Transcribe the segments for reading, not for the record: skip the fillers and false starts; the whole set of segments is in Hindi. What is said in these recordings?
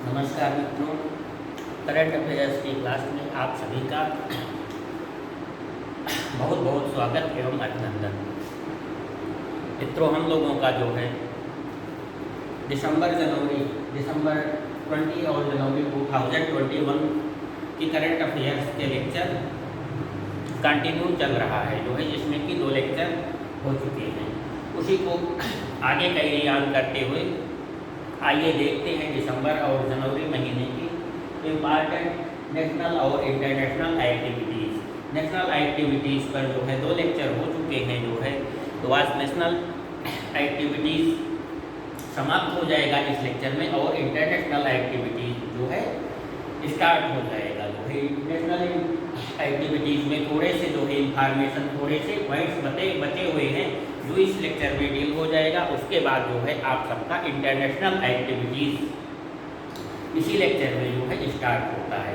नमस्कार मित्रों, करंट अफेयर्स की क्लास में आप सभी का बहुत बहुत स्वागत एवं अभिनंदन। मित्रों, हम लोगों का जो है दिसंबर 20 और जनवरी 2021 की करंट अफेयर्स के लेक्चर कंटिन्यू चल रहा है जो है, जिसमें कि 2 लेक्चर हो चुके हैं। उसी को आगे का याद करते हुए आइए देखते हैं दिसंबर और जनवरी महीने की इम्पॉर्टेंट नेशनल और इंटरनेशनल एक्टिविटीज़। नेशनल एक्टिविटीज़ पर जो है 2 लेक्चर हो चुके हैं जो है, तो आज नेशनल एक्टिविटीज़ समाप्त हो जाएगा इस लेक्चर में और इंटरनेशनल एक्टिविटीज़ जो है स्टार्ट हो जाएगा। जो है नेशनल एक्टिविटीज़ में थोड़े से जो है इंफॉर्मेशन, थोड़े से पॉइंट्स बचे हुए हैं जो इस लेक्चर में डील हो जाएगा। उसके बाद जो है आप सबका इंटरनेशनल एक्टिविटीज़ इसी लेक्चर में जो है स्टार्ट होता है।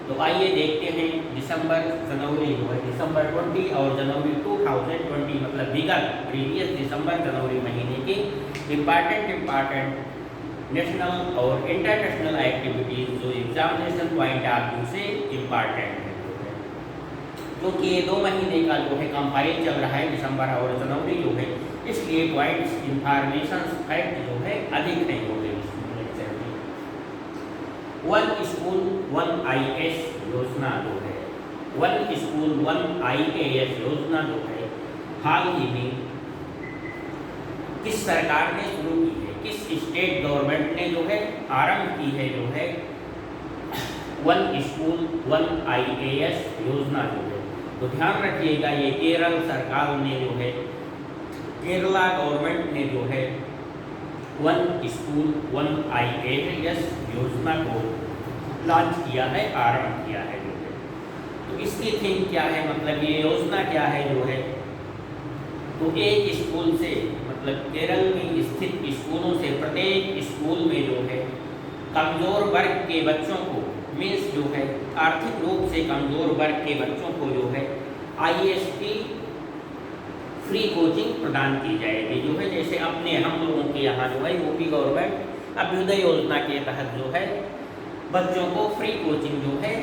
तो आइए देखते हैं दिसंबर जनवरी जो है, दिसंबर 20 और जनवरी 2020 मतलब विगत प्रीवियस दिसंबर जनवरी महीने के इम्पॉर्टेंट नेशनल और इंटरनेशनल एक्टिविटीज़ जो एग्जामिनेशन पॉइंट ऑफ व्यू से इम्पॉर्टेंट है, क्योंकि ये 2 महीने का जो है कंपाइल चल रहा है दिसंबर और जनवरी जो है, इसलिए पॉइंट्स इंफॉर्मेशन फैक्ट जो है अधिक नहीं हो गए इस लेक्चर में। 1 स्कूल 1 IAS योजना जो है, 1 स्कूल 1 IAS योजना जो है हाल ही में किस सरकार ने शुरू की है, किस स्टेट गवर्नमेंट ने जो है आरंभ की है जो है 1 स्कूल 1 IAS योजना जो है। तो ध्यान रखिएगा, ये केरल सरकार ने जो है, केरला गवर्नमेंट ने जो है 1 स्कूल 1 IAS योजना को लॉन्च किया है, आरंभ किया है जो है। तो इसकी थीम क्या है, मतलब ये योजना क्या है जो है, तो एक स्कूल से मतलब केरल में स्थित स्कूलों से प्रत्येक स्कूल में जो है कमज़ोर वर्ग के बच्चों को, मीन्स जो है आर्थिक रूप से कमज़ोर वर्ग के बच्चों को जो है IAS की फ्री कोचिंग प्रदान की जाएगी जो है। जैसे अपने हम लोगों के यहाँ जो है यूपी गवर्नमेंट अभ्युदय योजना के तहत जो है बच्चों को फ्री कोचिंग जो है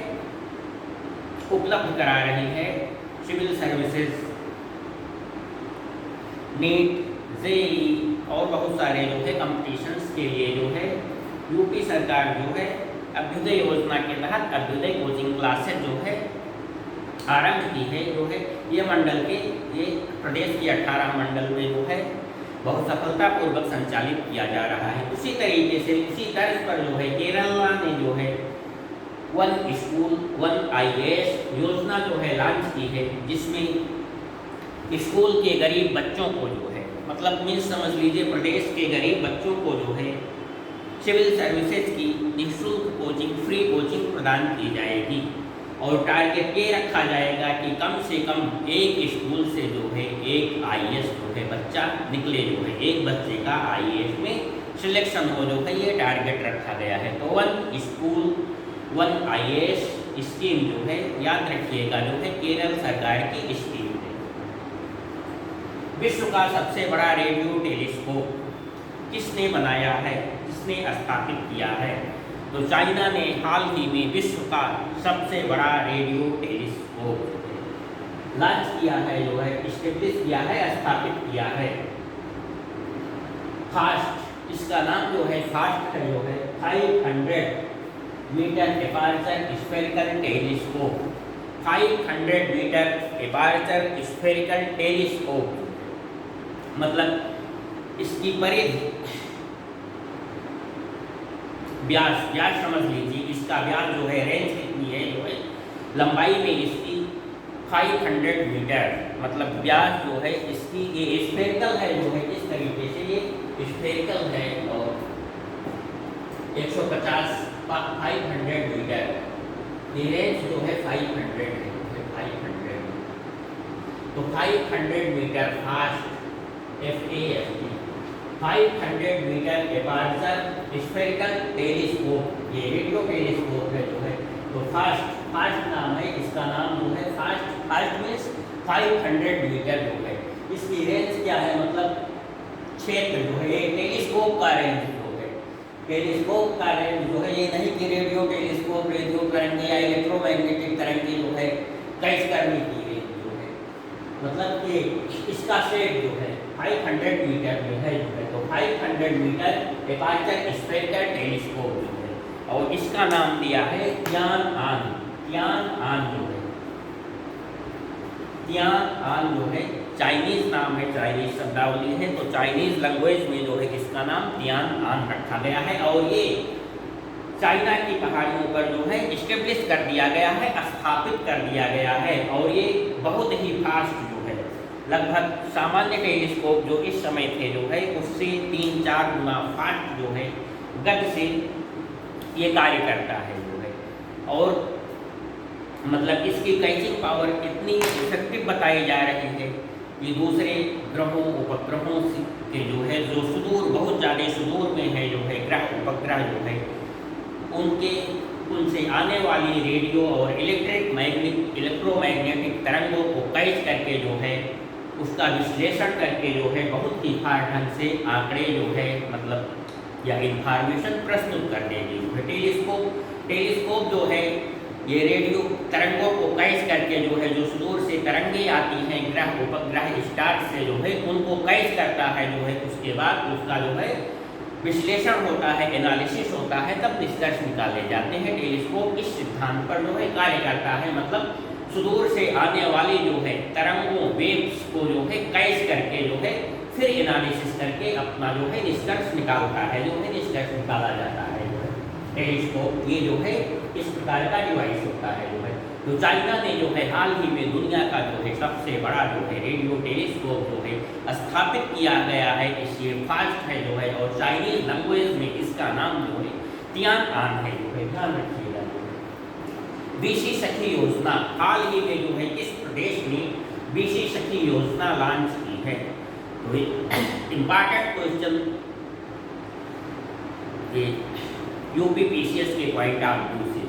उपलब्ध करा रही है। सिविल सर्विसेज, नीट, JEE और बहुत सारे जो है कॉम्पिटिशन्स के लिए जो है यूपी सरकार जो है अभ्युदय योजना के तहत अभ्युदय कोचिंग क्लासेज जो है आरंभ की है जो है। ये मंडल के, ये प्रदेश के 18 मंडल में जो है बहुत सफलतापूर्वक संचालित किया जा रहा है। उसी तरीके से उसी तर्ज पर जो है केरला ने जो है 1 स्कूल 1 IAS योजना जो है लॉन्च की है, जिसमें स्कूल के गरीब बच्चों को जो है, मतलब मीन्स समझ लीजिए प्रदेश के गरीब बच्चों को जो है सिविल सर्विसेज की निःशुल्क कोचिंग, फ्री कोचिंग प्रदान की जाएगी। और टारगेट ये रखा जाएगा कि कम से कम एक स्कूल से जो है एक IAS जो है बच्चा निकले जो है, एक बच्चे का IAS में सिलेक्शन हो जो है, ये टारगेट रखा गया है। तो 1 स्कूल 1 IAS स्कीम जो है याद रखिएगा जो है केरल सरकार की स्कीम है। विश्व का सबसे बड़ा रेडियो टेलीस्कोप किसने बनाया है, किसने स्थापित किया है, तो चाइना ने हाल ही में विश्व का सबसे बड़ा रेडियो टेलीस्कोप लॉन्च किया है जो है, इस्टेब्लिश किया है, स्थापित किया है। फास्ट, इसका नाम जो है फास्ट है जो है 500 metre aperture spherical telescope, 500 metre aperture spherical telescope, मतलब इसकी परिधि व्यास समझ लीजिए, इसका व्यास जो है रेंज कितनी है जो है, लंबाई में इसकी 500 मीटर, मतलब व्यास जो है इसकी, ये स्फेरिकल है जो है, इस तरीके से ये स्फेरिकल है और 150 500 मीटर, ये रेंज जो है 500 है, 500। तो 500 metre fast FAST 500 metre aperture spherical telescope, ये रेडियो टेलीस्कोप है जो है। तो फास्ट नाम है इसका, नाम जो है फास्ट मीन्स 500 मीटर जो है। इसकी रेंज क्या है, मतलब क्षेत्र जो है, टेलीस्कोप का रेंज जो है टेलीस्कोप का रेंज जो है, ये नहीं कि रेडियो टेलीस्कोप रेडियो तरंग या इलेक्ट्रोमैग्नेटिक तरंग की जो है कैच करने की रेंज जो है, मतलब कि इसका शेप जो है 500 मीटर में है जो है, तो 500 मीटर एपर्चर स्फेरिकल टेलीस्कोप जो है, और इसका नाम दिया है तियानआन। तियानआन जो है, तियानआन जो है चाइनीज नाम है, चाइनीज शब्दावली है, तो चाइनीज लैंग्वेज में जो है इसका नाम तियानआन रखा गया है। और ये चाइना की पहाड़ियों पर जो है इस्टेब्लिश कर दिया गया है, स्थापित कर दिया गया है, और ये बहुत ही फास्ट जो है, लगभग सामान्य टेलीस्कोप जो इस समय थे जो है उससे 3-4 गुना फास्ट जो है गति से ये कार्य करता है जो है। और मतलब इसकी कैचिंग पावर इतनी इफेक्टिव बताई जा रही है कि दूसरे ग्रहों उपग्रहों के जो है, जो सुदूर बहुत ज़्यादा सुदूर में है जो है ग्रह उपग्रह जो है, उनसे आने वाली रेडियो और इलेक्ट्रोमैग्नेटिक तरंगों को कैच करके जो है उसका विश्लेषण करके जो है बहुत ही फास्ट ढंग से आंकड़े जो है मतलब या इंफॉर्मेशन प्रस्तुत कर देगी जो है। टेलीस्कोप जो है ये रेडियो तरंगों को कैच करके जो है, जो सुदूर से तरंगें आती हैं ग्रह उपग्रह स्टार से जो है, उनको कैच करता है जो है, उसके बाद उसका जो है विश्लेषण होता है, एनालिसिस होता है, तब निष्कर्ष निकाले जाते हैं। टेलीस्कोप इस सिद्धांत पर जो है कार्य करता है, मतलब सुदूर से आने वाली जो है तरंगों वेव्स को जो है कैच करके जो है फिर एनालिसिस करके अपना जो है निष्कर्ष निकालता है, जो है निष्कर्ष निकाला जाता है जो है। टेलीस्कोप ये जो है इस प्रकार का डिवाइस होता है जो है। तो चाइना ने जो है हाल ही में दुनिया का जो है सबसे बड़ा जो है रेडियो टेलीस्कोप जो है स्थापित किया गया है, इसलिए फास्ट है जो है, और चाइनीज लैंग्वेज में इसका नाम जो है तियानआन है जो है, ध्यान रखिएगा। बीसी सखी योजना हाल ही में जो है इस प्रदेश ने बीसी सखी योजना लॉन्च की है। तो इम्पॉर्टेंट क्वेश्चन ये यूपीपीसीएस के पॉइंट ऑफ व्यू से,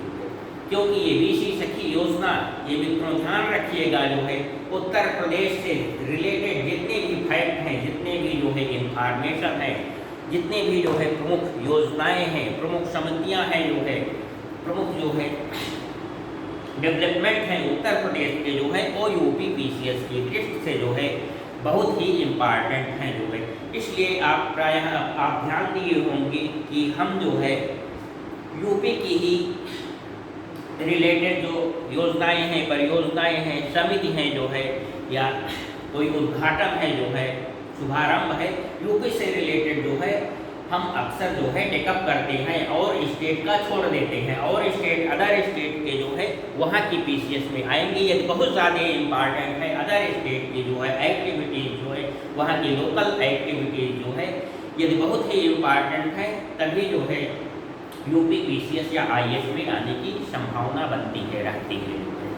क्योंकि ये बीसी सखी योजना, ये मित्रों ध्यान रखिएगा जो है उत्तर प्रदेश से रिलेटेड जितने भी फैक्ट हैं, जितने भी जो है इंफॉर्मेशन है, जितने भी जो है प्रमुख योजनाएं हैं, प्रमुख समितियां हैं जो है, प्रमुख जो है डेवलपमेंट है उत्तर प्रदेश के जो है, वो यूपीपीसीएस की लिस्ट से जो है बहुत ही इम्पॉर्टेंट हैं जो है। इसलिए आप प्रायः आप ध्यान दिए होंगे कि हम जो है यूपी की ही रिलेटेड जो योजनाएं हैं, परियोजनाएं हैं, समिति हैं जो है, या कोई उद्घाटन है जो है, शुभारंभ है, यूपी से रिलेटेड जो है हम अक्सर जो है टेकअप करते हैं और स्टेट का छोड़ देते हैं, और स्टेट अदर स्टेट के जो है वहाँ की पीसीएस में आएंगे। ये बहुत ज़्यादा इम्पॉर्टेंट है, अदर स्टेट की जो है एक्टिविटीज़ जो है, वहाँ की लोकल एक्टिविटीज़ जो है, ये बहुत ही इम्पॉर्टेंट है, तभी जो है यूपी पीसीएस या आईएएस में आने की संभावना बनती है, रहती है जो है।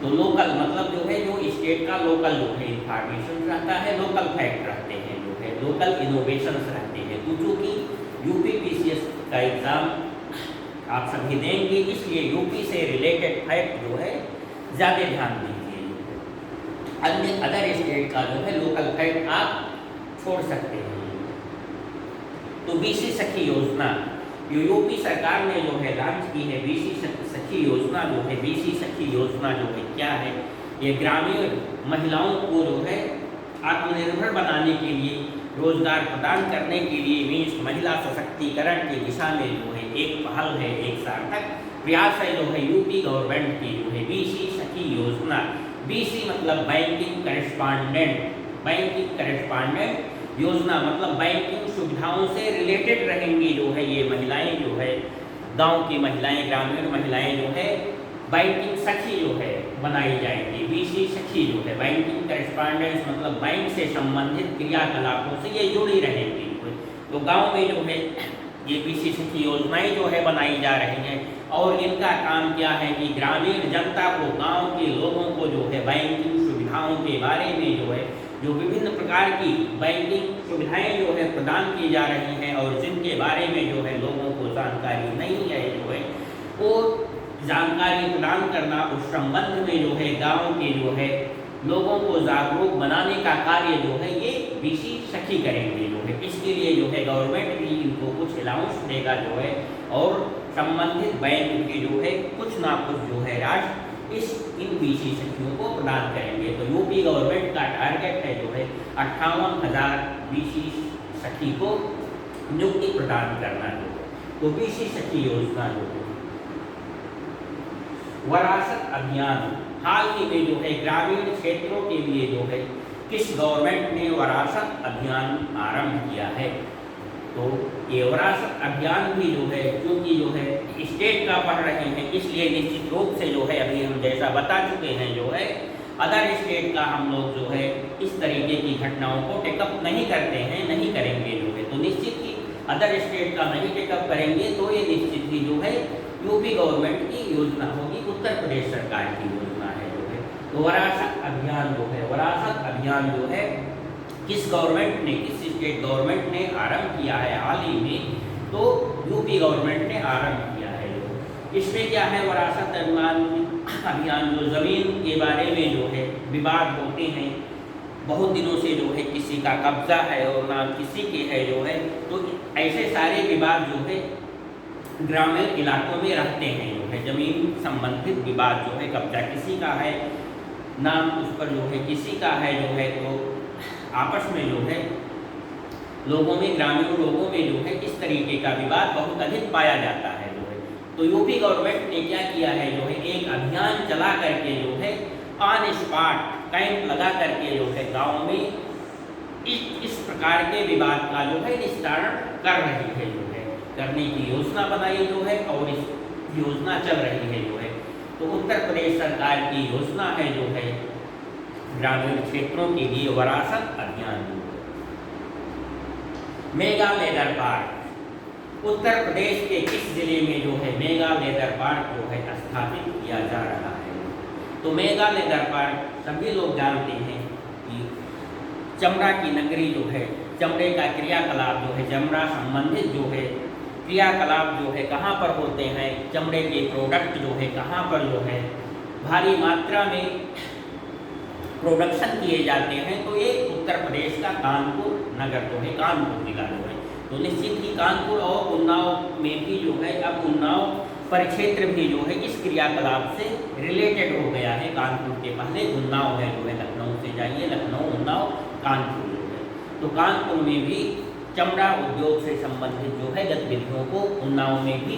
तो लोकल मतलब जो है, जो स्टेट का लोकल जो है इंफॉर्मेशन रहता है, लोकल फैक्ट रहते हैं जो है, लोकल इनोवेशंस रहते हैं। तो चूँकि यूपी पीसीएस का एग्ज़ाम आप सभी देंगे, इसलिए यूपी से रिलेटेड फैक्ट जो है ज़्यादा ध्यान दीजिए। अन्य अदर स्टेट का जो है लोकल फैक्ट आप छोड़ सकते हैं। तो बीसी सखी योजना यूपी सरकार ने जो है लॉन्च की है, बीसी सखी योजना जो है, बीसी सखी योजना जो है क्या है, ये ग्रामीण महिलाओं को जो है आत्मनिर्भर बनाने के लिए, रोजगार प्रदान करने के लिए, मीन्स महिला सशक्तिकरण की दिशा में जो है एक पहल है, एक सार्थक प्रयास है जो है यूपी गवर्नमेंट की जो है बीसी सखी योजना। बीसी मतलब बैंकिंग करेस्पॉन्डेंट, बैंकिंग करेस्पॉन्डेंट योजना मतलब बैंकिंग सुविधाओं से रिलेटेड रहेंगी जो है ये महिलाएं जो है, गांव की महिलाएं, ग्रामीण महिलाएं जो है बैंकिंग सखी जो है बनाई जाएंगी। बीसी सखी जो है बैंकिंग करेस्पॉन्डेंस मतलब बैंक से संबंधित क्रियाकलापों से ये जुड़ी रहेंगी। तो गांव में जो है ये बीसी सखी योजनाएं जो है बनाई जा रही हैं, और इनका काम क्या है कि ग्रामीण जनता को, गाँव के लोगों को जो है बैंकिंग सुविधाओं के बारे में जो है, जो विभिन्न प्रकार की बैंकिंग सुविधाएं जो है प्रदान की जा रही हैं, और जिनके बारे में जो है लोगों को जानकारी नहीं है जो है, वो जानकारी प्रदान करना, उस संबंध में जो है गांव के जो है लोगों को जागरूक बनाने का कार्य जो है ये बीसी सखी करेंगे जो है। इसके लिए जो है गवर्नमेंट भी इनको कुछ अलाउंस देगा जो है, और संबंधित बैंक भी जो है कुछ ना कुछ जो है राशि इन बीसी सखियों को प्रदान करेंगे। तो यूपी गवर्नमेंट का टारगेट है जो है 58,000 बीसी सखी को नियुक्ति प्रदान करना जो है। तो बीसी सखी योजना जो है, वरासत अभियान, हाल ही में जो है ग्रामीण क्षेत्रों के लिए जो है किस गवर्नमेंट ने वरासत अभियान आरंभ किया है। तो ये वरासत अभियान भी जो है, क्योंकि जो है स्टेट का पढ़ रहे हैं, इसलिए निश्चित रूप से जो है अभी हम जैसा बता चुके हैं जो है अदर स्टेट का हम लोग जो है इस तरीके की घटनाओं को टेकअप नहीं करते हैं, नहीं करेंगे जो है। तो निश्चित ही अदर स्टेट का नहीं टेकअप करेंगे, तो ये निश्चित ही जो है यूपी गवर्नमेंट की योजना होगी, उत्तर प्रदेश सरकार की योजना है जो है। तो वरासत अभियान जो है, वरासत अभियान जो है किस गवर्नमेंट ने, किस स्टेट गवर्नमेंट ने आरंभ किया है हाल ही में, तो यूपी गवर्नमेंट ने आरंभ किया है जो। इसमें क्या है, वरासत अभियान जो ज़मीन के बारे में जो है विवाद होते हैं, बहुत दिनों से जो है किसी का कब्जा है और ना किसी के है जो है, तो ऐसे सारे विवाद जो है ग्रामीण इलाकों में रहते हैं जो है। ज़मीन संबंधित विवाद जो है, कब्जा किसी का है, नाम उस पर जो है किसी का है जो है, तो आपस में जो है लोगों में, ग्रामीण लोगों में जो है इस तरीके का विवाद बहुत अधिक पाया जाता है जो है। तो यूपी गवर्नमेंट ने क्या किया है जो है, एक अभियान चला करके जो है ऑन स्पॉट कैंप लगा करके जो है गाँव में इस प्रकार के विवाद का जो है निस्तारण कर रही है जो है, करने की योजना बनाई जो है, और इस योजना चल रही है जो है। तो उत्तर प्रदेश सरकार की योजना है जो है ग्रामीण क्षेत्रों के लिए वरासत अभियान। Mega leather park, Uttar Pradesh के किस जिले में जो है मेगा लेदर पार्क जो है स्थापित किया जा रहा है। तो मेगा लेदर पार्क सभी लोग जानते हैं कि चमड़ा की नगरी जो है, चमड़े का क्रियाकलाप जो है, चमड़ा संबंधित जो है क्रियाकलाप जो है कहाँ पर होते हैं, चमड़े के प्रोडक्ट जो है कहाँ पर जो है भारी मात्रा में प्रोडक्शन किए जाते हैं, तो ये उत्तर प्रदेश का कानपुर नगर जो है, कानपुर जिला जो है। तो निश्चित ही कानपुर और उन्नाव में भी जो है, अब उन्नाव परिक्षेत्र भी जो है इस क्रियाकलाप से रिलेटेड हो गया है। कानपुर के पहले उन्नाव है जो है, लखनऊ से जाइए, लखनऊ, उन्नाव, कानपुर जो है। तो कानपुर में भी चमड़ा उद्योग से संबंधित जो है गतिविधियों को उन्नाव में भी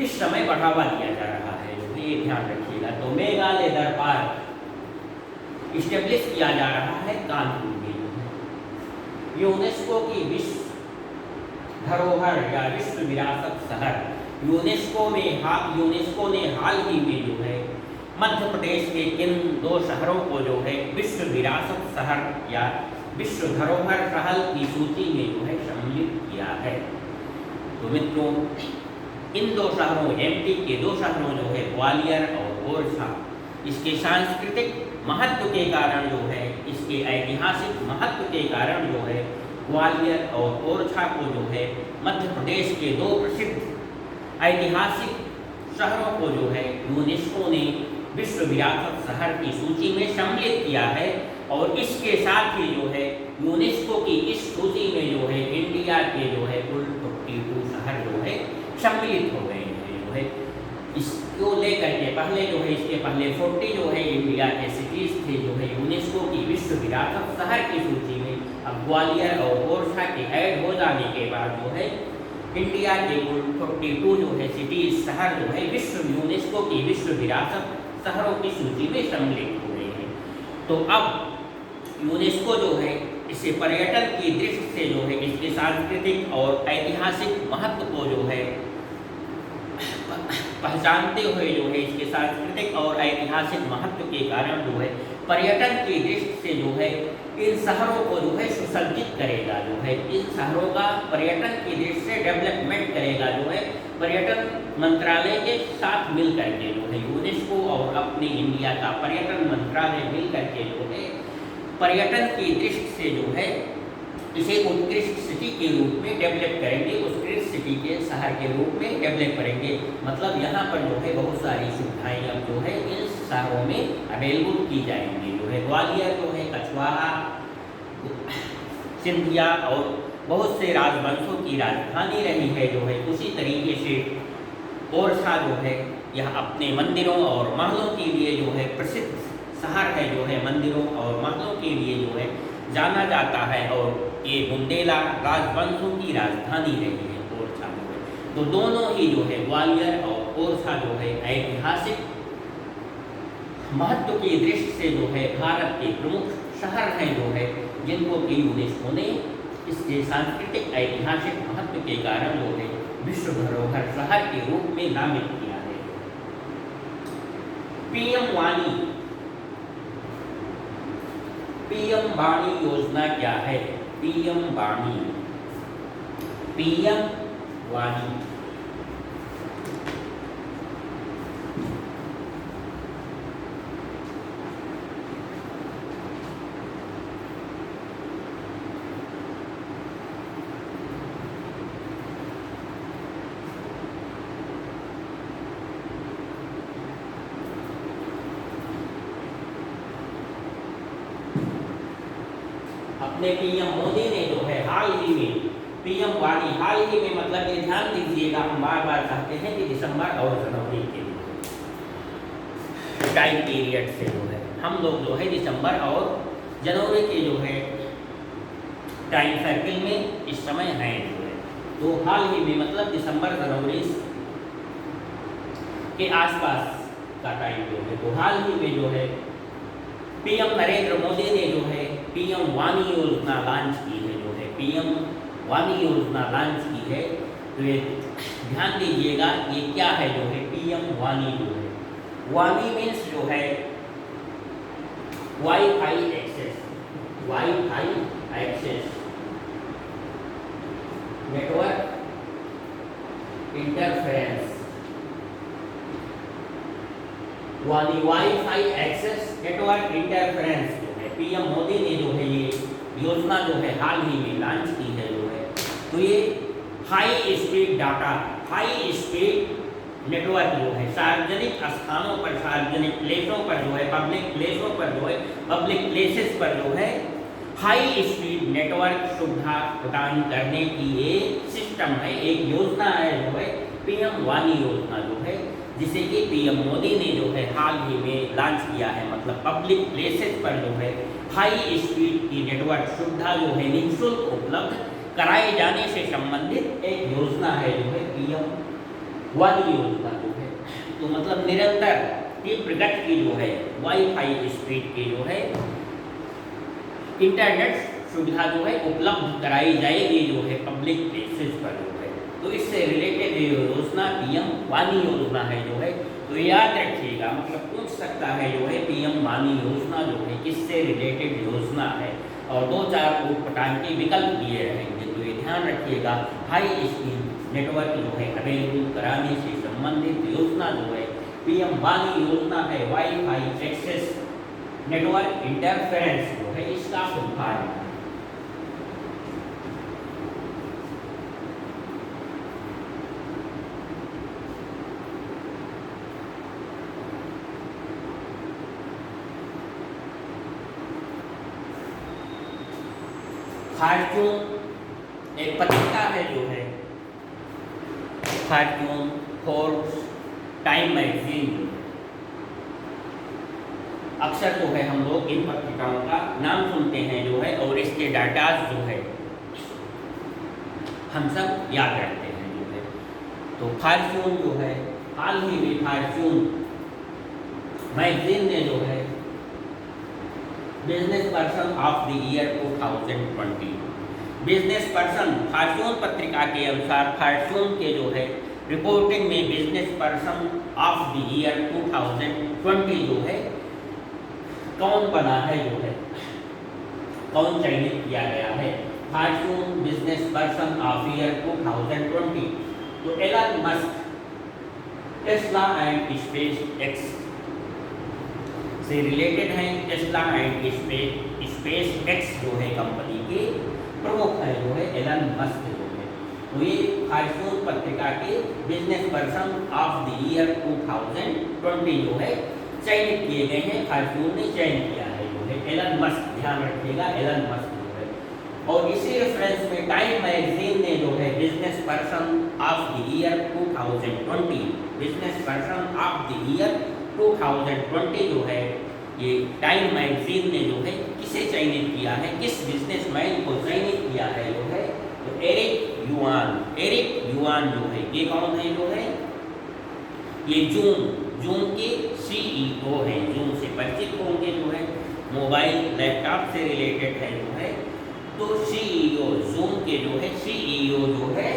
इस समय बढ़ावा दिया जा रहा है जो है, ये ध्यान रखिएगा। तो मेगा लेदर पार्क इस्टेब्लिश किया जा रहा है कानपुर में जो है। यूनेस्को की विश्व धरोहर या विश्व विरासत शहर, यूनेस्को ने हाल ही में जो है मध्य प्रदेश के किन 2 शहरों को जो है विश्व विरासत शहर या विश्व धरोहर शहर की सूची में जो है सम्मिलित किया है। तो मित्रों, इन 2 शहरों, एमपी के 2 शहरों जो है ग्वालियर और ओरछा, इसके सांस्कृतिक महत्व के कारण जो है, इसके ऐतिहासिक महत्व के कारण जो है ग्वालियर और ओरछा को जो है मध्य प्रदेश के 2 प्रसिद्ध ऐतिहासिक शहरों को जो है यूनेस्को ने विश्व विरासत शहर की सूची में सम्मिलित किया है। और इसके साथ ही जो है यूनेस्को की इस सूची में जो है इंडिया के जो है कुल 42 शहर जो है सम्मिलित हो गए हैं जो है। इसको लेकर के पहले जो है, इसके पहले 40 जो है इंडिया के सिटीज़ थे जो है यूनेस्को की विश्व विरासत शहर की सूची में। अब ग्वालियर और ओरछा के ऐड हो जाने के बाद जो है इंडिया के कुल 42 जो है सिटीज़, शहर जो है यूनेस्को की विश्व विरासत शहरों की सूची में सम्मिलित हो गए हैं। तो अब यूनेस्को जो है इसे पर्यटन की दृष्टि से जो है इसके सांस्कृतिक और ऐतिहासिक महत्व को जो है पहचानते हुए जो है, इसके सांस्कृतिक और ऐतिहासिक महत्व के कारण जो है पर्यटन की दृष्टि से जो है इन शहरों को जो है सुसज्जित करेगा जो है, इन शहरों का पर्यटन की दृष्टि से डेवलपमेंट करेगा जो है पर्यटन मंत्रालय के साथ मिल करके जो है यूनेस्को और अपने इंडिया का पर्यटन मंत्रालय मिल करके जो है पर्यटन की दृष्टि से जो है इसे उत्कृष्ट सिटी के रूप में डेवलप करेंगे, उत्कृष्ट सिटी के शहर के रूप में डेवलप करेंगे। मतलब यहाँ पर जो है बहुत सारी सुविधाएं अब जो है इन शहरों में अवेलेबल की जाएंगी जो है। ग्वालियर जो है, कछवाहा, सिंधिया और बहुत से राजवंशों की राजधानी रही है जो है। उसी तरीके से ओरछा जो है यह अपने मंदिरों और महलों के लिए जो है प्रसिद्ध शहर है जो है, मंदिरों और महलों के लिए जो है जाना जाता है। और ये बुंदेला राजवंशों की राजधानी रही है ओरछा जो है। तो दोनों ही जो है ग्वालियर और ओरछा जो है ऐतिहासिक महत्व की दृष्टि से जो है भारत के प्रमुख शहर हैं जो है, जिनको कि यूनेस्को ने इसके सांस्कृतिक ऐतिहासिक महत्व के कारण जो है विश्व धरोहर शहर के रूप में नामित किया है। पीएम वाणी, पीएम वाणी योजना क्या है? पीएम वाणी, पीएम वाणी अपने पीएम मोदी ने जो है हाल ही में पीएम वाणी, हाल ही में मतलब ये ध्यान दीजिएगा, हम बार बार कहते हैं कि दिसंबर और जनवरी के टाइम पीरियड से जो है हम लोग जो है दिसंबर और जनवरी के जो है टाइम सर्किल में इस समय हैं जो है। तो हाल ही में मतलब दिसंबर जनवरी के आसपास का टाइम जो है, तो हाल ही में जो है पीएम नरेंद्र मोदी ने जो है पीएम वाणी योजना लॉन्च की है जो है, पीएम वाणी योजना लॉन्च की है। तो ये ध्यान दीजिएगा ये क्या है जो है पीएम वाणी जो है। वाणी मीन्स जो है wifi access, wifi access, network interference, वाणी वाईफाई एक्सेस नेटवर्क इंटरफेरेंस जो है पीएम मोदी ने जो है ये योजना जो है हाल ही में लॉन्च की है जो है। तो ये high speed data, high speed network जो है सार्वजनिक स्थानों पर, सार्वजनिक प्लेसों पर जो है, पब्लिक प्लेसों पर जो है, पब्लिक प्लेसेस पर जो है हाई स्पीड नेटवर्क सुविधा प्रदान करने की एक सिस्टम है, एक योजना है जो है पीएम वाणी योजना जो है, जिसे कि पीएम मोदी ने जो है हाल ही में लॉन्च किया है। मतलब पब्लिक प्लेसेस पर जो है हाई स्पीड की नेटवर्क सुविधा जो है निःशुल्क उपलब्ध कराए जाने से संबंधित एक योजना है जो है पीएम वाणी योजना जो है। तो मतलब निरंतर तीव्र गति की जो है वाईफाई स्पीड की जो है इंटरनेट सुविधा जो है उपलब्ध कराई जाएगी जो है पब्लिक प्लेसेस पर जो है। तो इससे रिलेटेड योजना पीएम वाणी योजना है जो है। तो याद रखिएगा, मतलब पूछ सकता है जो है पीएम वाणी योजना जो है किससे रिलेटेड योजना है, और 2-4 ऊटपटांग के विकल्प दिए रहेंगे। तो ये ध्यान रखिएगा, हाई स्पीड नेटवर्क जो है अवेलेबल कराने से संबंधित योजना जो है पीएम वाणी योजना है। वाईफाई एक्सेस नेटवर्क इंटरफेरेंस जो है इसका फुल फॉर्म है। फॉर्च्यून एक पत्रिका है जो है, फॉर्च्यून, फोर्ब्स, टाइम मैगजीन जो है, अक्सर जो है हम लोग इन पत्रिकाओं का नाम सुनते हैं जो है, और इसके डाटाज जो है हम सब याद रखते हैं जो है। तो फॉर्च्यून जो है हाल ही में फॉर्च्यून मैगजीन ने जो है business person of the year 2020, business person Fortune पत्रिका के अनुसार फॉर्च्यून के जो है रिपोर्टिंग में business person of the year 2020 जो है कौन बना है जो है, कौन चयनित किया गया है Fortune business person of year 2020। तो Elon Musk, Tesla and Space X से रिलेटेड हैं। टेस्ला एंड स्पेस एक्स जो है कंपनी के प्रमुख है जो है एलन मस्क जो है। तो ये फॉर्च्यून पत्रिका के business person of the year 2020 जो है चयनित किए गए हैं, फॉर्च्यून ने चयन किया है जो है एलन मस्क। ध्यान रखिएगा एलन मस्क जो है। और इसी रेफरेंस में टाइम मैगजीन ने जो है business person of the year 2020, business person of the year 2020 जो है ये टाइम मैगजीन ने जो है किसे चयनित किया है, किस बिजनेसमैन को चयनित किया है जो है, तो एरिक युआन जो है, ये कौन है जो है, ये जूम के सीईओ हैं, जूम से परिचित होंगे जो है, मोबाइल लैपटॉप से रिलेटेड है जो है, तो सीईओ जूम के जो है सीईओ जो है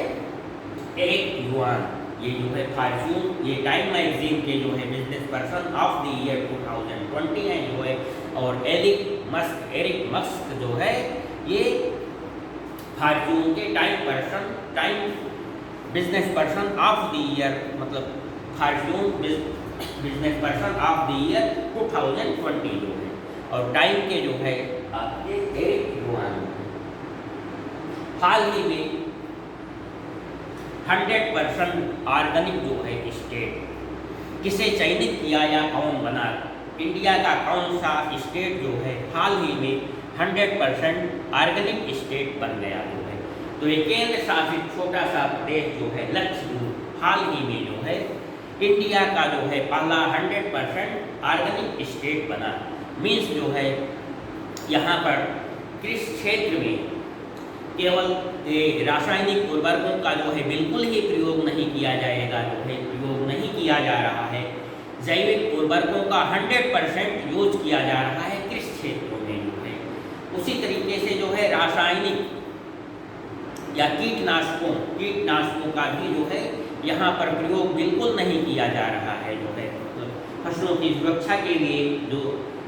एरिक युआन, ये जो है फॉर्च्यून, ये टाइम मैगजीन के जो है business person of the year 2020 है जो है, और एरिक मस्क जो है ये फॉर्च्यून के Time business person of the year, मतलब Fortune business person of the year 2020 जो है, और टाइम के जो है आपके एरिक युआन। हाल ही में 100% ऑर्गेनिक जो है स्टेट किसे चयनित किया या कौन बना, इंडिया का कौन सा स्टेट जो है हाल ही में 100% ऑर्गेनिक स्टेट बन गया जो है, तो ये केंद्र शासित छोटा सा प्रदेश जो है लक्षद्वीप हाल ही में जो है इंडिया का जो है पहला 100% ऑर्गेनिक स्टेट बना। मीन्स जो है यहाँ पर कृषि क्षेत्र में केवल रासायनिक उर्वरकों का जो है बिल्कुल ही प्रयोग नहीं किया जाएगा, जो है प्रयोग नहीं किया जा रहा है, जैविक उर्वरकों का 100% यूज किया जा रहा है कृषि क्षेत्रों में जो है। उसी तरीके से जो है रासायनिक या कीटनाशकों का भी जो है यहाँ पर प्रयोग बिल्कुल नहीं किया जा रहा है जो है, फसलों की सुरक्षा के लिए जो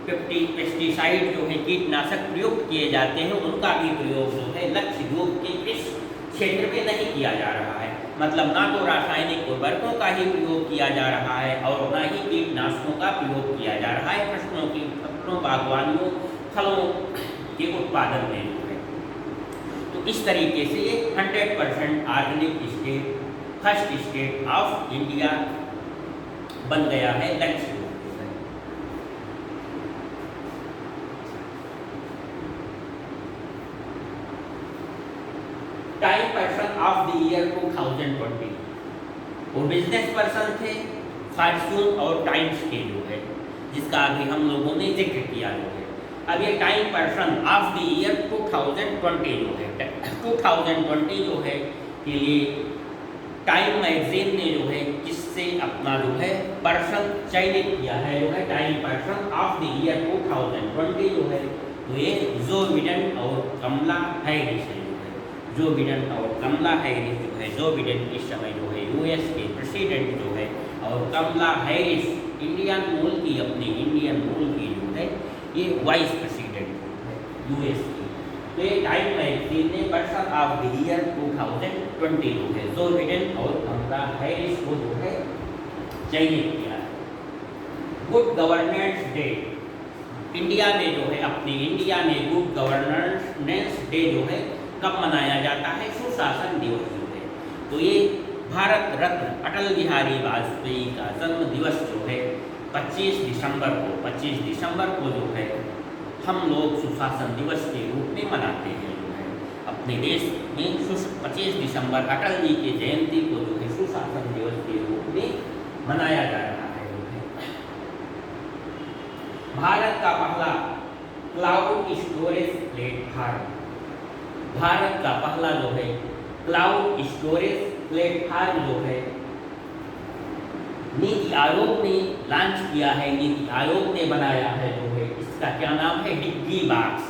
पेस्टिसाइड जो है कीटनाशक प्रयुक्त किए जाते हैं उनका भी प्रयोग जो है लक्षद्वीप के इस क्षेत्र में नहीं किया जा रहा है, मतलब ना तो रासायनिक उर्वरकों का ही प्रयोग किया जा रहा है और ना ही कीटनाशकों का प्रयोग किया जा रहा है फसलों बागवानियों फलों के उत्पादन में जो है। तो इस तरीके से ये 100% organic state, first state of India बन गया है Lakshadweep. Time person of the year 2020 वो बिजनेस पर्सन थे फॉर्च्यून और टाइम्स के जो है, जिसका अभी हम लोगों ने जिक्र किया जो है। अब ये time person of the year 2020 जो है 2020 जो है के लिए टाइम मैगजीन ने जो है किससे अपना जो है पर्सन चयनित किया है जो है, time person of the year 2020 जो है, तो ये जो बिडेन और कमला हैरिस है। जो बिडेन और कमला हैरिस जो है, जो बिडेन इस समय जो है यूएस के प्रेसिडेंट जो है और कमला हैरिस इंडियन मूल की, अपनी इंडियन मूल की जो है ये वाइस प्रेसिडेंट है यूएस की। तो ये टाइम मैगजीन ने पर्सन ऑफ द ईयर 2020 जो है जो बिडेन और कमला हैरिस को जो है चयनित किया है। गुड गवर्नेंस डे इंडिया में जो है, अपनी इंडिया में गुड गवर्नेंस डे जो है कब मनाया जाता है, सुशासन दिवस जो है। तो ये भारत रत्न अटल बिहारी वाजपेयी का जन्म दिवस जो है 25 दिसंबर को जो है हम लोग सुशासन दिवस के रूप में मनाते हैं जो है। अपने देश में 25 दिसंबर अटल जी की जयंती को जो है सुशासन दिवस के रूप में मनाया जा रहा है जो है। भारत का पहला क्लाउड स्टोरेज प्लेटफॉर्म, भारत का पहला जो है क्लाउड स्टोरेज प्लेटफॉर्म जो है नीति आयोग ने लॉन्च किया है, नीति आयोग ने बनाया है जो है। इसका क्या नाम है, डिजीबॉक्स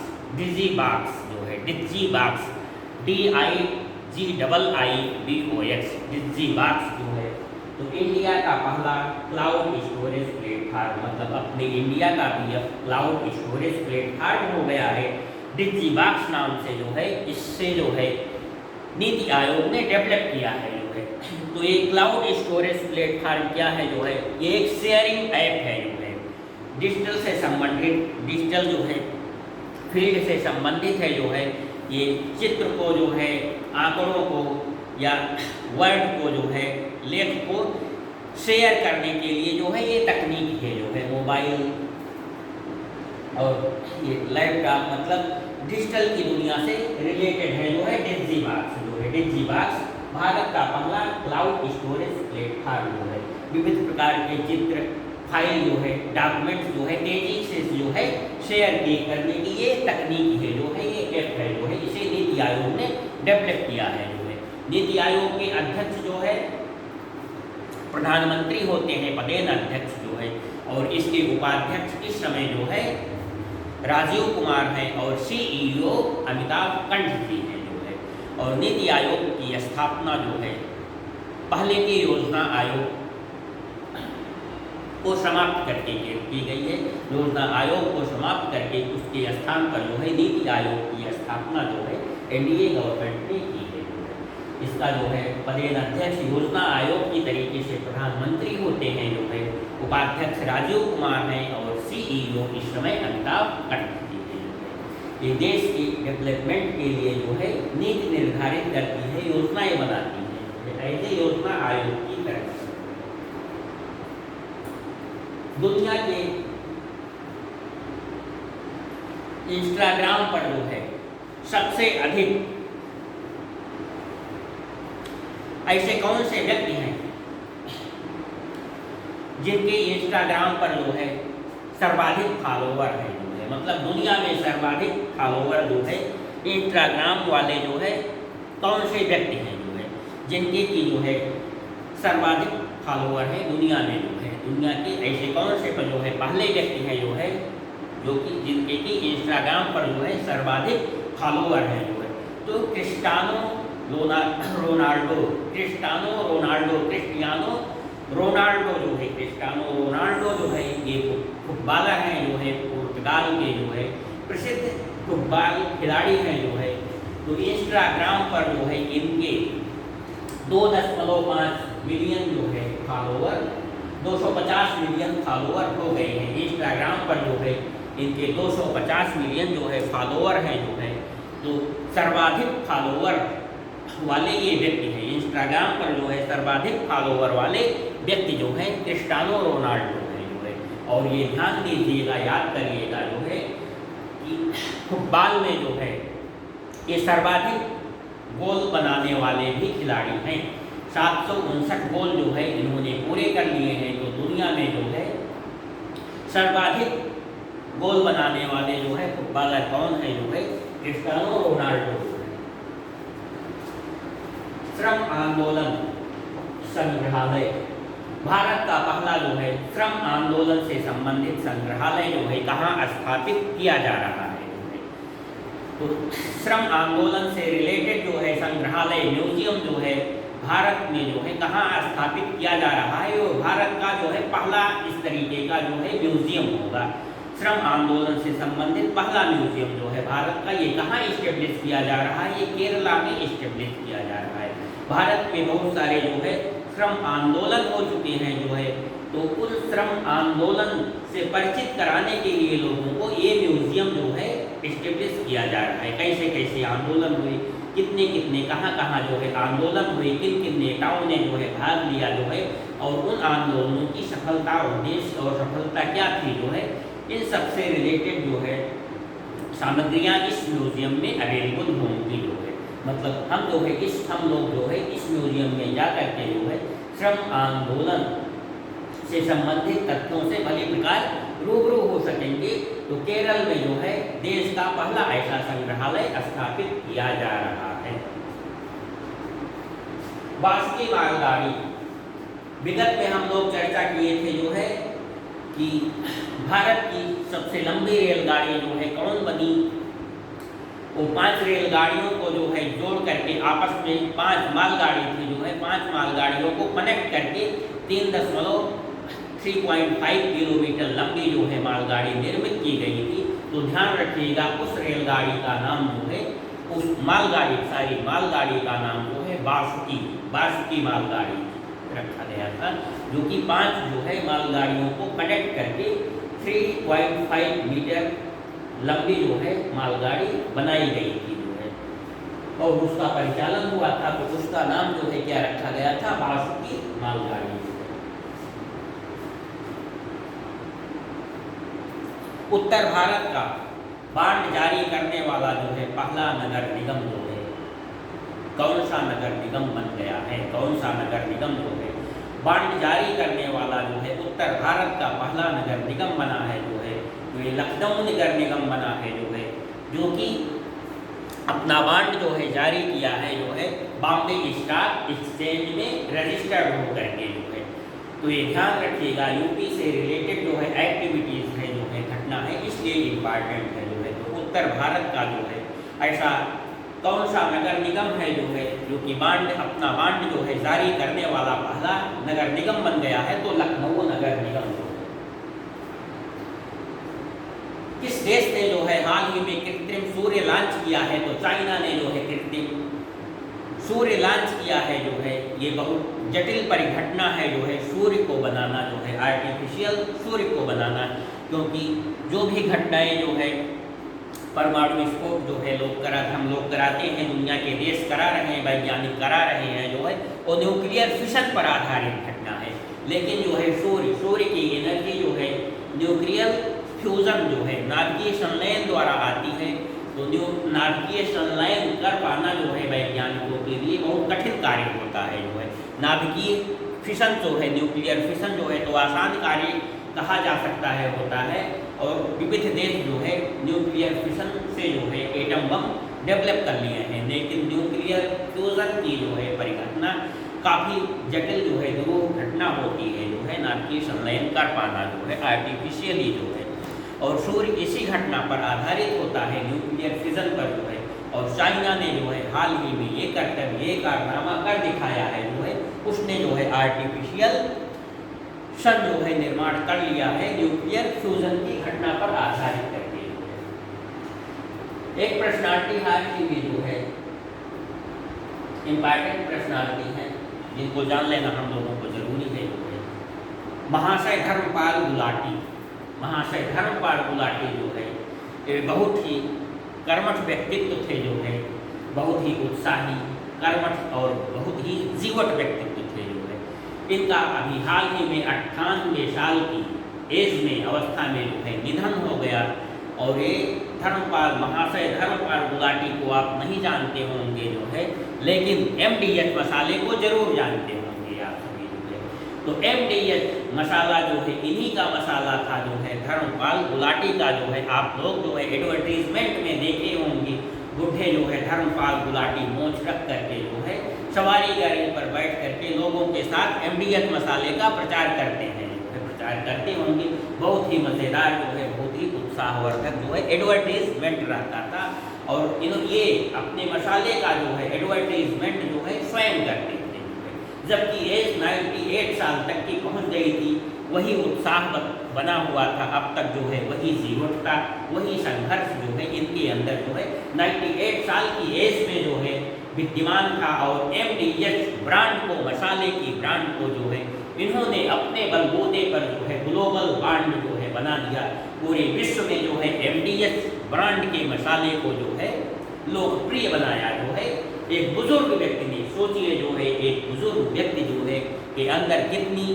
जो है, डिजीबॉक्स DIGIIBOX डिजीबॉक्स जो है। तो इंडिया का पहला क्लाउड स्टोरेज प्लेटफॉर्म, मतलब अपने इंडिया का भी अब क्लाउड स्टोरेज प्लेटफॉर्म हो गया है डिजीबॉक्स नाम से जो है। इससे जो है नीति आयोग ने डेवलप किया है जो है। तो ये क्लाउड स्टोरेज प्लेटफॉर्म क्या है जो है, ये एक शेयरिंग ऐप है जो है, डिजिटल से संबंधित, डिजिटल जो है फील्ड से संबंधित है जो है। ये चित्र को जो है, आंकड़ों को या वर्ड को जो है, लेख को शेयर करने के लिए जो है ये तकनीक है जो है। मोबाइल और ये लैपटॉप, मतलब डिजिटल की दुनिया से रिलेटेड है जो है डिजीबॉक्स जो है। डिजीबॉक्स भारत का पहला क्लाउड स्टोरेज प्लेटफॉर्म जो है, विविध प्रकार के चित्र, फाइल जो है, डॉक्यूमेंट्स जो है तेजी से जो है शेयर किए करने की ये तकनीक है जो है, ये ऐप है जो है, इसे नीति आयोग ने डेवलप किया है जो है। नीति आयोग के अध्यक्ष जो है प्रधानमंत्री होते हैं, पदेन अध्यक्ष जो है, और इसके उपाध्यक्ष इस समय जो है राजीव कुमार हैं और सीईओ अमिताभ कंठ जी हैं जो है। और नीति आयोग की स्थापना जो है पहले के योजना आयोग को समाप्त करके की गई है। योजना आयोग को समाप्त करके उसके स्थान पर जो है नीति आयोग की स्थापना जो है एनडीए गवर्नमेंट ने की है। इसका जो है पदेन अध्यक्ष योजना आयोग की तरीके से प्रधानमंत्री होते हैं जो है, उपाध्यक्ष राजीव कुमार हैं और सीईओ इस समय अमिताभ कंठ जी हैं। ये देश की डेवलपमेंट के लिए जो है नीति निर्धारित करती है, योजनाएं बनाती है, ऐसे योजना आयोग की तरफ से। दुनिया के इंस्टाग्राम पर जो है सबसे अधिक ऐसे कौन से व्यक्ति हैं जिनके इंस्टाग्राम पर जो है सर्वाधिक फॉलोवर है जो है, मतलब दुनिया में सर्वाधिक फॉलोवर जो है इंस्टाग्राम वाले जो है कौन से व्यक्ति हैं जो है जिनके की जो है सर्वाधिक फॉलोवर है दुनिया में जो है, दुनिया के ऐसे कौन से पर जो है पहले व्यक्ति हैं जो है जो कि जिनके की इंस्टाग्राम पर जो है सर्वाधिक फॉलोवर हैं जो है, तो क्रिस्टियानो रोनाल्डो जो है ये फुटबॉलर हैं जो है, पुर्तगाल के जो है प्रसिद्ध फुटबॉल खिलाड़ी हैं जो है। तो इंस्टाग्राम पर जो है इनके 2.5 मिलियन जो है फॉलोवर, 250 मिलियन फॉलोवर हो गए हैं इंस्टाग्राम पर जो है, इनके 250 मिलियन जो है फॉलोवर हैं जो है। तो सर्वाधिक फॉलोवर वाले ये व्यक्ति हैं इंस्टाग्राम पर जो है, सर्वाधिक फॉलोवर वाले व्यक्ति जो है क्रिस्टियानो रोनाल्डो है जो है। और ये ध्यान दीजिएगा, याद करिएगा जो है कि फुटबॉल में जो है ये सर्वाधिक गोल बनाने वाले भी खिलाड़ी हैं। 759 गोल जो है इन्होंने पूरे कर लिए हैं। तो दुनिया में जो है सर्वाधिक गोल बनाने वाले जो है फुटबॉलर कौन है जो है, क्रिस्टियानो रोनाल्डो। श्रम आंदोलन संग्रहालय, भारत का पहला जो है श्रम आंदोलन से संबंधित संग्रहालय जो है कहाँ स्थापित किया जा रहा है। तो श्रम आंदोलन से रिलेटेड जो है संग्रहालय म्यूजियम जो है भारत में जो है कहाँ स्थापित किया जा रहा है, वो भारत का जो है पहला इस तरीके का जो है म्यूजियम होगा। श्रम आंदोलन से संबंधित पहला म्यूजियम जो है भारत का, ये कहाँ इस्टेब्लिश किया जा रहा है, ये केरला में इस्टेब्लिश किया जा रहा है। भारत में बहुत सारे जो है श्रम आंदोलन हो चुके हैं जो है, तो उन श्रम आंदोलन से परिचित कराने के लिए लोगों को ये म्यूजियम जो है इस्टेब्लिश किया जा रहा है। कैसे कैसे आंदोलन हुए, कितने कितने कहाँ जो है आंदोलन हुए, किन किन नेताओं ने जो है भाग लिया जो है, और उन आंदोलनों की सफलता, उद्देश्य और सफलता क्या थी जो है, इन सबसे रिलेटेड जो है सामग्रियाँ इस म्यूजियम में अवेलेबल होंगी जो है। मतलब हम लोग जो है इस म्यूजियम में जा करके जो है श्रम आंदोलन से संबंधित तथ्यों से भली प्रकार रूबरू हो सकेंगे। तो केरल में जो है देश का पहला ऐसा संग्रहालय स्थापित किया जा रहा है। वासुकी मालगाड़ी, विगत में हम लोग चर्चा किए थे जो है कि भारत की सबसे लंबी रेलगाड़ी जो है कौन बनी, वो 5 रेलगाड़ियों को जो है जोड़ करके आपस में 5 मालगाड़ी थी जो है, 5 मालगाड़ियों को कनेक्ट करके 3.5 किलोमीटर लंबी जो है मालगाड़ी निर्मित की गई थी। तो ध्यान रखिएगा उस रेलगाड़ी का नाम जो है, उस सारी मालगाड़ी का नाम जो है वासुकी मालगाड़ी रखा गया था, जो कि 5 जो है मालगाड़ियों को कनेक्ट करके 3.5 मीटर लंबी जो है मालगाड़ी बनाई गई थी जो है, और उसका परिचालन हुआ था। तो उसका नाम जो है क्या रखा गया था, वासुकी मालगाड़ी। उत्तर भारत का बांड जारी करने वाला जो है पहला नगर निगम जो है, कौन सा नगर निगम बन गया है? कौन सा नगर निगम जो है बांड जारी करने वाला जो है उत्तर भारत का पहला नगर निगम बना है जो है, तो ये लखनऊ नगर निगम बना है जो है, जो कि अपना बांड जो है जारी किया है जो है बॉम्बे स्टॉक एक्सचेंज में रजिस्टर्ड हो करके जो है। तो ये ध्यान रखिएगा, यूपी से रिलेटेड जो है एक्टिविटीज़ है जो है, घटना है, इसलिए इम्पॉर्टेंट है जो है। तो उत्तर भारत का जो है ऐसा कौन सा नगर निगम है जो है, जो कि बांड अपना बांड जो है जारी करने वाला पहला नगर निगम बन गया है? तो लखनऊ नगर निगम जो है। किस देश ने जो है हाल ही में कृत्रिम सूर्य लॉन्च किया है? तो चाइना ने जो है कृत्रिम सूर्य लॉन्च किया है जो है। ये बहुत जटिल परिघटना है जो है, सूर्य को बनाना जो है, आर्टिफिशियल सूर्य को बनाना, क्योंकि जो भी घटनाएं जो है परमाणु विस्फोट जो है हम लोग कराते हैं, दुनिया के देश करा रहे हैं, वैज्ञानिक करा रहे हैं जो है, वो न्यूक्लियर फिशन पर आधारित घटना है। लेकिन जो है सूर्य की एनर्जी जो है न्यूक्लियर फ्यूजन जो है नाभिकीय संलयन द्वारा आती है। तो नाभिकीय संलयन कर पाना जो है वैज्ञानिकों के लिए बहुत कठिन कार्य होता है जो है। नाभिकीय फिशन जो है, न्यूक्लियर फिशन जो है, तो आसान कार्य कहा जा सकता है होता है। और विविध देश जो है न्यूक्लियर फिशन से जो है एटम बम डेवलप कर लिए हैं, लेकिन न्यूक्लियर फ्यूजन की जो है परिघटना काफ़ी जटिल जो है दुर्घटना होती है जो है, नाभिकीय संलयन कर पाना जो है आर्टिफिशियली जो है। और सूर्य इसी घटना पर आधारित होता है, न्यूक्लियर फिजन पर जो है। और चाइना ने जो है हाल ही में ये कारनामा कर दिखाया है जो है, उसने जो है आर्टिफिशियल सन जो है निर्माण कर लिया है न्यूक्लियर फ्यूजन की घटना पर आधारित करके। एक पर्सनालिटी हाल ही में जो है इम्पॉर्टेंट पर्सनालिटी है, जिनको जान लेना हम लोगों को जरूरी है जो है महाशय धर्मपाल गुलाटी। महाशय धर्मपाल गुलाटी जो है ये बहुत ही कर्मठ व्यक्तित्व थे जो है, बहुत ही उत्साही, कर्मठ और बहुत ही जीवट व्यक्तित्व थे जो है। इनका अभी हाल ही में 98 साल की एज में अवस्था में जो है निधन हो गया। और ये महाशय धर्मपाल गुलाटी को आप नहीं जानते होंगे जो है, लेकिन MDH मसाले को जरूर जानते होंगे आप सभी जो है। तो MDH मसाला जो है इन्हीं का मसाला था जो है, धर्मपाल गुलाटी का जो है। आप लोग जो है एडवर्टीजमेंट में देखे होंगे, बुढ़े जो है धर्मपाल गुलाटी मोछ रख करके जो है सवारी गाड़ी पर बैठ करके लोगों के साथ MDH मसाले का प्रचार करते हैं, प्रचार करते होंगे। बहुत ही मज़ेदार जो है, बहुत ही उत्साहवर्धक जो है एडवर्टीजमेंट रहता था। और ये अपने मसाले का जो है एडवर्टीजमेंट जो है स्वयं करते थे, जबकि एज 98 साल तक की पहुंच गई थी। वही उत्साह बना हुआ था अब तक जो है, वही जीवटता, वही संघर्ष जो है इनके अंदर जो है 98 साल की एज में जो है विद्यमान था। और MDH ब्रांड को, मसाले की ब्रांड को जो है इन्होंने अपने बलबूते पर जो है ग्लोबल ब्रांड जो है बना दिया। पूरे विश्व में जो है MDH ब्रांड के मसाले को जो है लोकप्रिय बनाया जो है एक बुजुर्ग व्यक्ति ने। सोचिए जो है एक बुजुर्ग व्यक्ति जो है के अंदर कितनी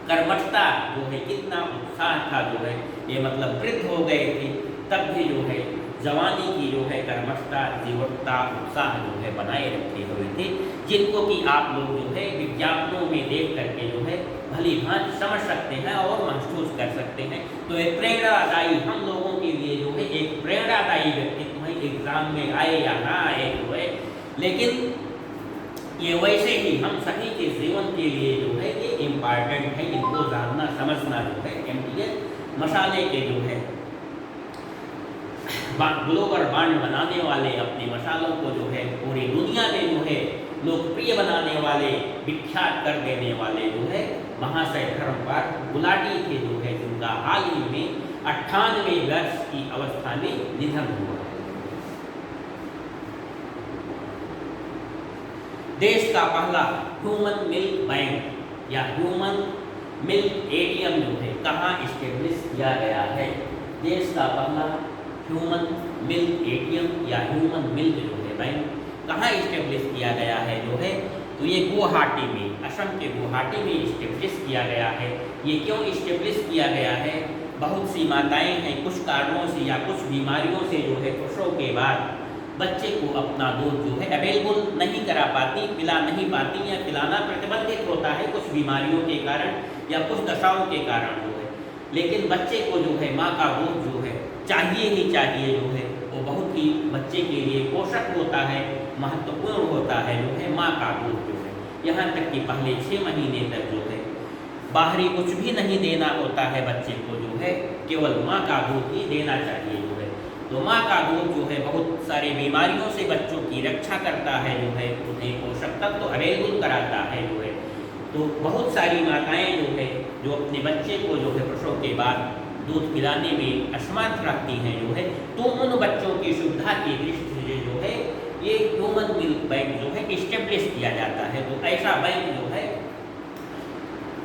कर्मठता जो है, कितना उत्साह था जो है, ये मतलब वृद्ध हो गए थे तब भी जो है जवानी की जो है कर्मठता, जीवटता, उत्साह जो है बनाए रखे हुए थे, जिनको कि आप लोग जो है विज्ञापनों में देख करके जो है भली भांति समझ सकते हैं और महसूस कर सकते हैं। तो एक प्रेरणादायी हम लोगों के लिए जो है एक प्रेरणादायी व्यक्तित्व है, एग्जाम में आए या ना आए जो है, लेकिन ये वैसे ही हम सभी के जीवन के लिए जो है ये इम्पॉर्टेंट है, इनको जानना समझना जो है। MDH मसाले के जो है ग्लोबल ब्रांड बनाने वाले, अपने मसालों को जो है पूरी दुनिया में जो है लोकप्रिय बनाने वाले, विख्यात कर देने वाले जो है महाशय धर्मपाल गुलाटी थे जो है, जिनका हाल ही में 98 वर्ष की अवस्था में निधन हुआ। देश का पहला ह्यूमन मिल्क बैंक या ह्यूमन मिल्क ATM जो है कहाँ इस्टेब्लिश किया गया है? देश का पहला ह्यूमन मिल्क ATM या ह्यूमन मिल्क जो है बैंक कहाँ इस्टेब्लिश किया गया है जो है? तो ये गुवाहाटी में, असम के गुवाहाटी में इस्टेब्लिश किया गया है। ये क्यों इस्टेब्लिश किया गया है? बहुत सी माताएं हैं कुछ कारणों से या कुछ बीमारियों से जो है प्रसव के बाद बच्चे को अपना दूध जो है अवेलेबल नहीं करा पाती, पिला नहीं पाती या पिलाना प्रतिबंधित होता है कुछ बीमारियों के कारण या कुछ दशाओं के कारण जो है। लेकिन बच्चे को जो है माँ का दूध जो है चाहिए ही चाहिए जो है, वो बहुत ही बच्चे के लिए पोषक होता है, महत्वपूर्ण होता है जो है माँ का दूध जो है। यहाँ तक कि पहले 6 महीने तक जो है बाहरी कुछ भी नहीं देना होता है बच्चे को जो है, केवल माँ का दूध ही देना चाहिए जो है। तो माँ का दूध जो है बहुत सारे बीमारियों से बच्चों की रक्षा करता है जो है, उन्हें पोषक तत्व तो अवेलेबल कराता है जो है। तो बहुत सारी माताएं जो है जो अपने बच्चे को जो है प्रसव के बाद दूध पिलाने में असमर्थ रखती हैं जो है, तो उन बच्चों की सुविधा की दृष्टि से जो है ये ह्यूमन मिल्क बैंक जो है इस्टेब्लिश किया जाता है। तो ऐसा बैंक जो है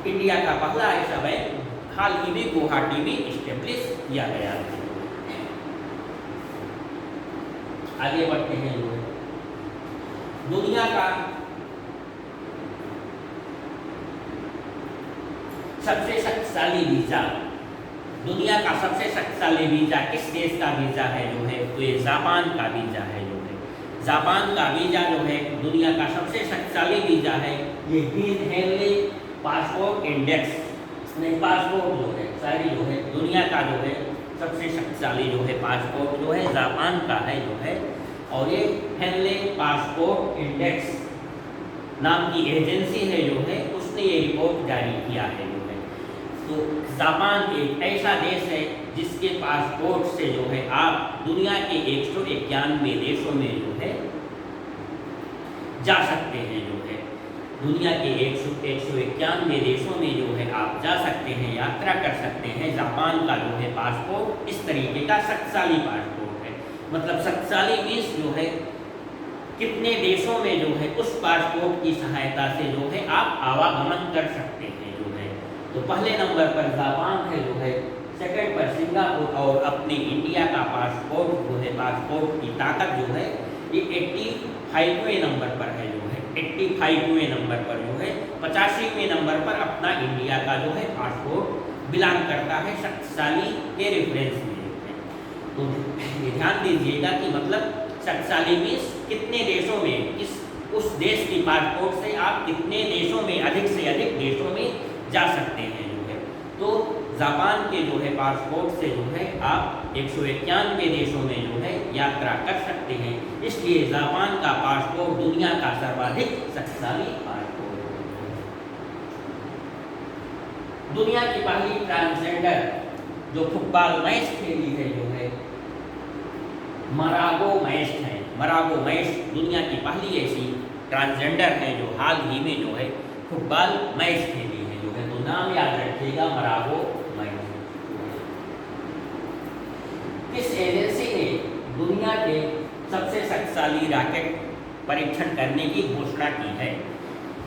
इंडिया का पहला ऐसा बैंक हाल ही में गुवाहाटी में इस्टेब्लिश किया गया है। आगे बढ़ते हैं जो है दुनिया का सबसे शक्तिशाली वीजा, दुनिया का सबसे शक्तिशाली वीजा किस देश का वीजा है जो है, तो ये जापान का वीजा है जो है। जापान का वीजा जो है दुनिया का सबसे शक्तिशाली वीजा है। ये हेनली पासपोर्ट इंडेक्स नहीं, पासपोर्ट जो है सारी जो है दुनिया का जो है सबसे शक्तिशाली जो है पासपोर्ट जो है जापान का है जो है। और ये हेनली पासपोर्ट इंडेक्स नाम की एजेंसी है जो है, उसने ये रिपोर्ट जारी किया है जो है। तो जापान एक ऐसा देश है जिसके पासपोर्ट से जो है आप दुनिया के 191 देशों में जो है जा सकते हैं जो है। दुनिया के 191 देशों में जो है आप जा सकते हैं, यात्रा कर सकते हैं। जापान का जो है पासपोर्ट इस तरीके का शक्तिशाली पासपोर्ट है। मतलब शक्तिशाली मीन्स जो है कितने देशों में जो है उस पासपोर्ट की सहायता से जो है आप आवागमन कर सकते हैं जो है। तो पहले नंबर पर जापान है जो है, सेकंड पर सिंगापुर, और अपने इंडिया का पासपोर्ट जो है पासपोर्ट की ताकत जो है ये 85वें नंबर पर है जो है। 85वें नंबर पर जो है, 85वें नंबर पर अपना इंडिया का जो है पासपोर्ट बिलोंग करता है शक्तिशाली के रेफरेंस में। तो ध्यान दीजिएगा कि मतलब शक्तिशाली मीन्स कितने देशों में किस उस देश की पासपोर्ट से आप कितने देशों में अधिक से अधिक देशों में जा सकते हैं जो है। तो जापान के जो है पासपोर्ट से जो है आप 191 देशों में जो है यात्रा कर सकते हैं। इसलिए जापान का पासपोर्ट दुनिया का सर्वाधिक शक्तिशाली पासपोर्ट है। दुनिया की पहली ट्रांसजेंडर जो फुटबॉल मैच खेली है जो है मरागो मैच है। मरागो मैच दुनिया की पहली ऐसी ट्रांसजेंडर है जो हाल ही में जो है फुटबॉल मैच खेली है जो है। तो नाम याद रखिएगा मरागो मैच। किस एजेंसी ने दुनिया के सबसे शक्तिशाली रॉकेट परीक्षण करने की घोषणा की है?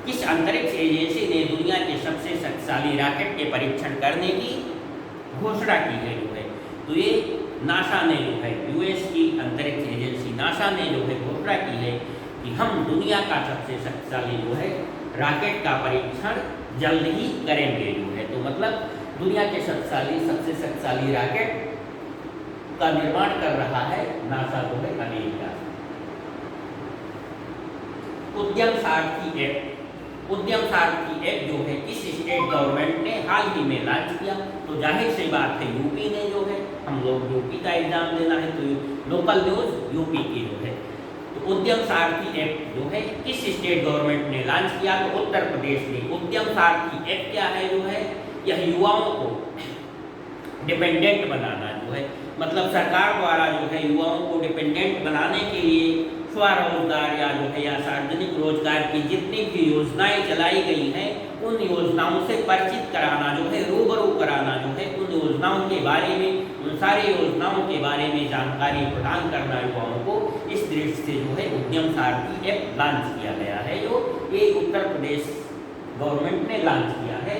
किस अंतरिक्ष एजेंसी ने दुनिया के सबसे शक्तिशाली रॉकेट के परीक्षण करने की घोषणा की है जो है? तो ये नासा ने जो है, यूएस की अंतरिक्ष एजेंसी नासा ने जो है घोषणा की है कि हम दुनिया का सबसे शक्तिशाली जो है रॉकेट का परीक्षण जल्द ही करेंगे जो है। तो मतलब दुनिया के सबसे शक्तिशाली रॉकेट का निर्माण कर रहा है नासा जो है अमेरिका। उद्यम सारथी एक्ट, उद्यम सारथी एक्ट जो है किस स्टेट गवर्नमेंट ने हाल ही में लॉन्च किया? तो जाहिर सी बात है यूपी ने जो है, हम लोग यूपी का एग्जाम देना है तो लोकल न्यूज यूपी की जो है। तो उद्यम सारथी एक्ट जो है किस स्टेट गवर्नमेंट ने लॉन्च किया? तो उत्तर प्रदेश ने। उद्यम सारथी एक्ट क्या है जो है, यह युवाओं को डिपेंडेंट बनाना जो है, मतलब सरकार द्वारा जो है युवाओं को डिपेंडेंट बनाने के लिए स्वरोजगार या जो है या सार्वजनिक रोजगार की जितनी भी योजनाएं चलाई गई हैं उन योजनाओं से परिचित कराना जो है, रूबरू कराना जो है, उन योजनाओं के बारे में, उन सारी योजनाओं के बारे में जानकारी प्रदान करना युवाओं को। इस दृष्टि से जो है उद्यम सारथी एक्ट लॉन्च किया गया है जो ये उत्तर प्रदेश गवर्नमेंट ने लॉन्च किया है।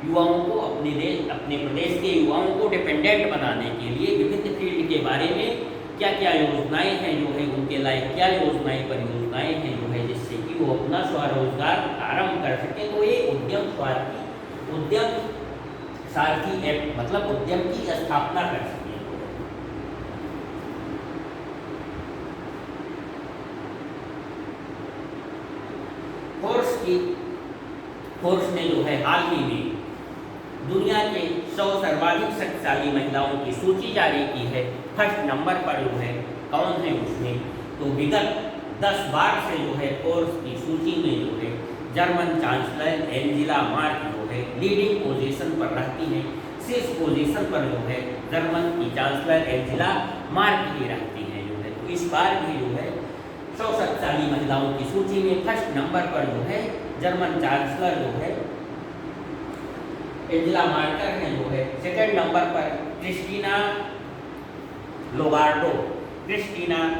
युवाओं को अपने प्रदेश के युवाओं को डिपेंडेंट बनाने के लिए विभिन्न फील्ड के बारे में क्या क्या योजनाएं हैं जो है, उनके लायक क्या योजनाएं परियोजनाएं हैं जो है, जिससे कि वो अपना स्वरोजगार आरंभ कर सकें। तो ये उद्यम सारथी एक्ट मतलब उद्यम की स्थापना कर सके। फोर्ब्स ने जो है हाल ही में दुनिया के 100 सर्वाधिक शक्तिशाली महिलाओं की सूची जारी की है। फर्स्ट नंबर पर जो है कौन है उसमें, तो विगत 10 बार से जो है फोर्ब्स की सूची में जो है जर्मन चांसलर एंजेला मर्केल जो है लीडिंग पोजीशन पर रहती हैं। शीर्ष पोजीशन पर जो है जर्मन की चांसलर एंजेला मर्केल ही रहती हैं जो है। तो इस बार भी जो है 100 शक्तिशाली महिलाओं की सूची में फर्स्ट नंबर पर जो है जर्मन चांसलर जो है एंजेला मर्केल है जो है। सेकंड नंबर पर क्रिस्टीना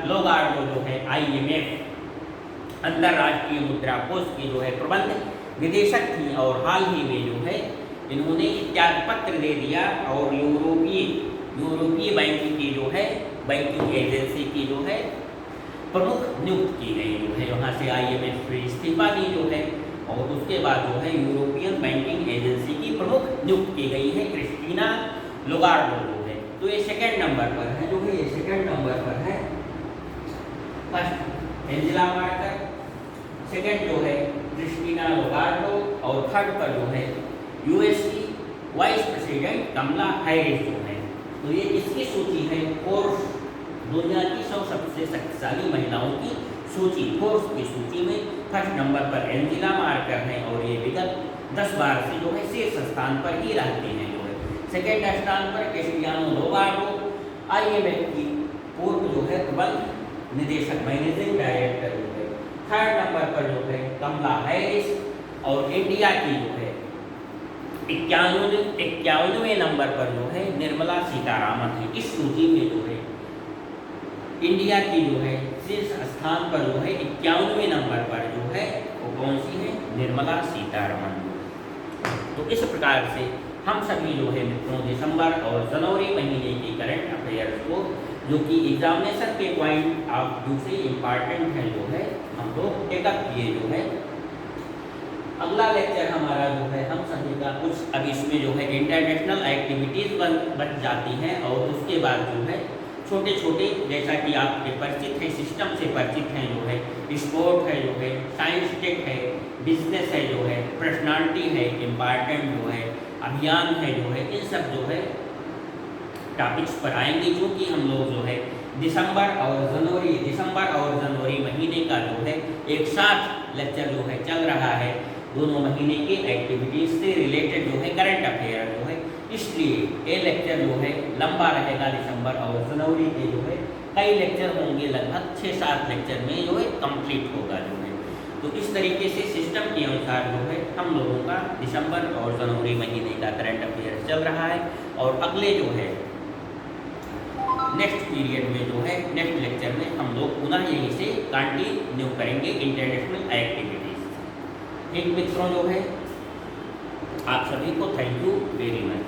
लोगार्डो जो है IMF अंतर्राष्ट्रीय मुद्रा कोष की जो है प्रबंध निदेशक थी और हाल ही में जो है इन्होंने त्याग पत्र दे दिया और यूरोपीय बैंक की जो है बैंकिंग एजेंसी की जो है प्रमुख नियुक्त की गई जो है। वहाँ से IMF से इस्तीफा दी जो है और उसके बाद जो है यूरोपियन बैंकिंग एजेंसी की प्रमुख नियुक्त की गई है क्रिस्टीना लोगार्डो जो है। तो ये सेकंड नंबर पर है जो है, ये सेकंड नंबर पर है। फर्स्ट एंजेला मर्केल, सेकंड जो है क्रिस्टीना लोगार्डो और थर्ड पर जो है US की वाइस प्रेसिडेंट कमला हैरिस जो है। तो ये किसकी सूची है, फोर्ब्स दुनिया की 100 सबसे शक्तिशाली महिलाओं की सूची। फोर्ब्स की सूची में फर्स्ट नंबर पर एंजेला मर्केल है और ये विगत 10 बार से जो है शीर्ष स्थान पर ही रहती हैं जो है। सेकेंड स्थान पर क्रिस्टीना लोगार्डो IMF की पूर्व जो है प्रबंध निदेशक मैनेजिंग डायरेक्टर जो है। थर्ड नंबर पर जो है कमला हैरिस और इंडिया की जो है 51वें नंबर पर जो है निर्मला सीतारामन है। इस सूची में जो है इंडिया की जो है शीर्ष स्थान पर जो है 51वें नंबर पर जो है वो कौन सी है, निर्मला सीतारमण। तो इस प्रकार से हम सभी जो है मित्रों दिसंबर और जनवरी महीने की करंट अफेयर्स को जो कि एग्जामिनेशन के पॉइंट ऑफ व्यू से इम्पॉर्टेंट है जो है हम लोग टेकअप किए जो है। अगला लेक्चर हमारा जो है हम सभी का कुछ अब इसमें जो है इंटरनेशनल एक्टिविटीज़ बन जाती हैं और उसके बाद जो है छोटे छोटे जैसा कि आपके परिचित हैं, सिस्टम से परिचित हैं जो है, स्पोर्ट है जो है, साइंस टेक है, बिजनेस है जो है, पर्सनालिटी है, इम्पॉर्टेंट जो है, अभियान है जो है, इन सब जो है टॉपिक्स पर आएंगे। क्योंकि हम लोग जो है दिसंबर और जनवरी महीने का जो है एक साथ लेक्चर जो है चल रहा है, दोनों महीने की एक्टिविटीज़ से रिलेटेड जो है करंट अफेयर जो है, इसलिए ये लेक्चर जो है लंबा रहेगा। दिसंबर और जनवरी के जो है कई लेक्चर होंगे, लगभग 6-7 लेक्चर में जो है कंप्लीट होगा जो है। तो इस तरीके से सिस्टम के अनुसार जो है हम लोगों का दिसंबर और जनवरी महीने का करंट अफेयर चल रहा है और अगले जो है नेक्स्ट पीरियड में जो है नेक्स्ट लेक्चर में हम लोग पुनः यहीं से कंटिन्यू करेंगे इंटरनेशनल एक्टिविटीज़। ठीक मित्रों जो है आप सभी को थैंक यू वेरी मच।